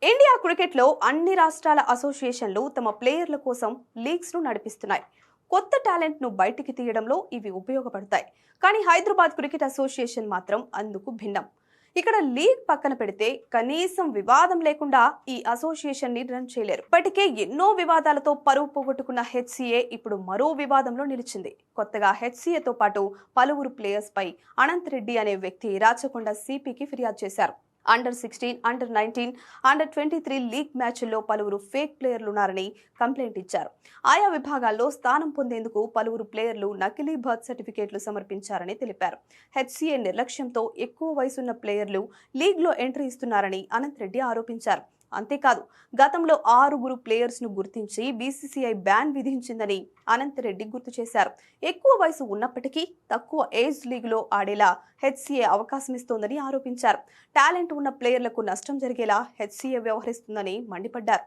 India క్రికెట్లో అన్ని రాష్ట్రాల అసోసియేషన్లు తమ ప్లేయర్ల కోసం లీగ్స్ ను నడిపిస్తున్నాయి. కొత్త టాలెంట్ ను బయటికి తీయడంలో ఇవి ఉపయోగపడతాయి. కానీ హైదరాబాద్ క్రికెట్ అసోసియేషన్ మాత్రం అందుకు భిన్నం. ఇక్కడ లీగ్ పక్కన పెడితే కనీసం వివాదం లేకుండా ఈ అసోసియేషన్ ని రన్ చేయలేరు. ఇప్పటికే ఎన్నో వివాదాలతో పరువు పోగొట్టుకున్న హెచ్సిఏ ఇప్పుడు మరో వివాదంలో నిలిచింది. కొత్తగా హెచ్సిఏతో పాటు పలువురు ప్లేయర్స్ పై అనంత్ రెడ్డి అనే వ్యక్తి రాచకొండ సిపికి ఫిర్యాదు చేశారు. అండర్-16, అండర్-19, అండర్-23 లీగ్ మ్యాచ్ల్లో పలువురు ఫేక్ ప్లేయర్లున్నారని కంప్లైంట్ ఇచ్చారు. ఆయా విభాగాల్లో స్థానం పొందేందుకు పలువురు ప్లేయర్లు నకిలీ బర్త్ సర్టిఫికేట్లు సమర్పించారని తెలిపారు. హెచ్సిఏ నిర్లక్ష్యంతో ఎక్కువ వయసున్న ప్లేయర్లు లీగ్లో ఎంట్రీ ఇస్తున్నారని అనంత్ రెడ్డి ఆరోపించారు. అంతేకాదు, గతంలో 6 ప్లేయర్స్ ను గుర్తించి బీసీసీఐ బ్యాన్ విధించిందని అనంత్ రెడ్డి గుర్తు చేశారు. ఎక్కువ వయసు ఉన్నప్పటికీ తక్కువ ఏజ్ లీగ్లో ఆడేలా హెచ్సిఏ అవకాశం ఇస్తోందని ఆరోపించారు. టాలెంట్ ఉన్న ప్లేయర్లకు నష్టం జరిగేలా హెచ్సిఏ వ్యవహరిస్తుందని మండిపడ్డారు.